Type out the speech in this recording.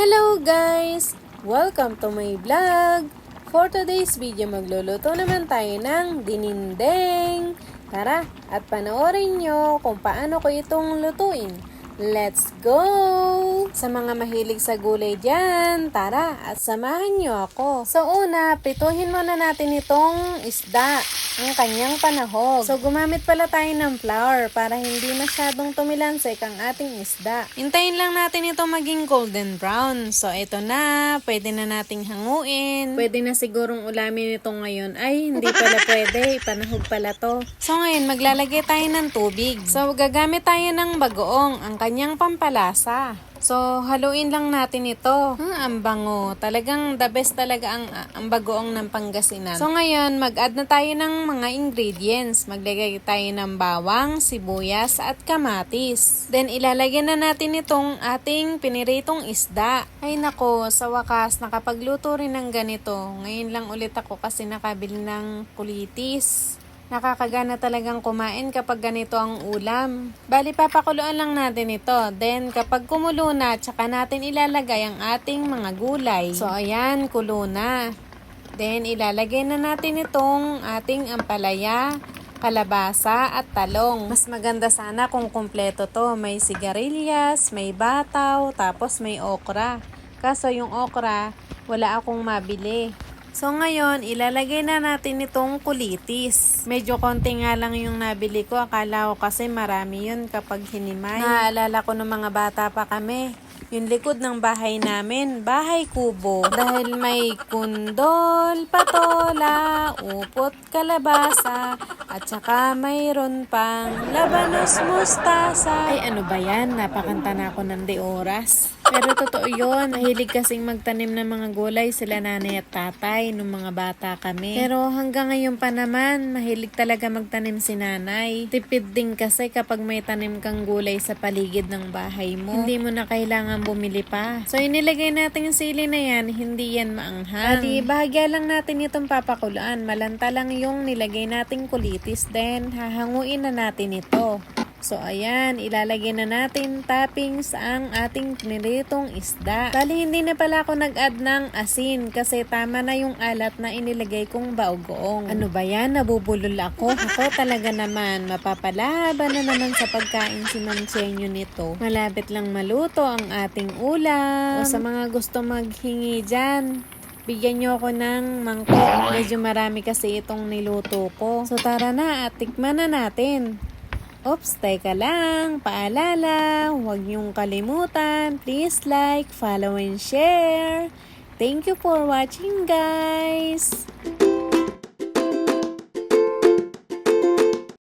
Hello guys! Welcome to my vlog! For today's video, magluluto naman tayo ng dinindeng. Tara, at panoorin nyo kung paano ko itong lutuin. Let's go! Sa mga mahilig sa gulay dyan, tara at samahan nyo ako. So una, prituhin muna natin itong isda, ang kanyang panahog. So gumamit pala tayo ng flour para hindi masyadong tumilansik ang ating isda. Hintayin lang natin ito maging golden brown. So ito na, pwede na nating hanguin. Pwede na sigurong ulamin ito ngayon. Ay, hindi pala pwede, panahog pala to. So ngayon, maglalagay tayo ng tubig. So gagamit tayo ng bagoong, ang kanyang pampalasa. So, haluin lang natin ito. Ang bango. Talagang the best talaga ang bagoong ng Pangasinan. So, ngayon, mag-add na tayo ng mga ingredients. Maglagay tayo ng bawang, sibuyas, at kamatis. Then, ilalagyan na natin itong ating piniritong isda. Ay nako, sa wakas, nakapagluto rin ng ganito. Ngayon lang ulit ako kasi nakabili ng kulitis. Nakakagana talagang kumain kapag ganito ang ulam. Bali, papakuluan lang natin ito. Then, kapag kumulo na, tsaka natin ilalagay ang ating mga gulay. So, ayan, kulo na. Then, ilalagay na natin itong ating ampalaya, kalabasa, at talong. Mas maganda sana kung kumpleto to. May sigarilyas, may bataw, tapos may okra. Kaso yung okra, wala akong mabili. So ngayon, ilalagay na natin itong kulitis. Medyo konti nga lang yung nabili ko. Akala ko kasi marami yun kapag hinimay. Naalala ko ng mga bata pa kami. Yung likod ng bahay namin, bahay kubo. Dahil may kundol, patola, upot, kalabasa, at saka mayroon pang labanos mustasa. Ay ano ba yan? Napakanta na ako ng de oras. Pero totoo yun, mahilig kasing magtanim ng mga gulay sila nanay at tatay nung mga bata kami. Pero hanggang ngayon pa naman, mahilig talaga magtanim si nanay. Tipid din kasi kapag may tanim kang gulay sa paligid ng bahay mo. Hindi mo na kailangan bumili pa. So inilagay natin yung sili na yan, hindi yan maanghang. Bali, bahagya lang natin itong papakuluan. Malanta lang yung nilagay nating kulitis, then hahanguin na natin ito. So, ayan, ilalagay na natin toppings ang ating piniritong isda. Bali, hindi na pala ako nag-add ng asin kasi tama na yung alat na inilagay kong bagoong. Ano ba yan? Nabubulol ako. Ako talaga naman, mapapalaban na naman sa pagkain si Ma'am Chenyo nito. Malapit lang maluto ang ating ulam. O sa mga gusto maghingi dyan, bigyan nyo ako ng mangkok. Medyo marami kasi itong niluto ko. So, tara na at tikman na natin. Oops, teka lang, paalala, huwag niyong kalimutan, please like, follow, and share. Thank you for watching guys!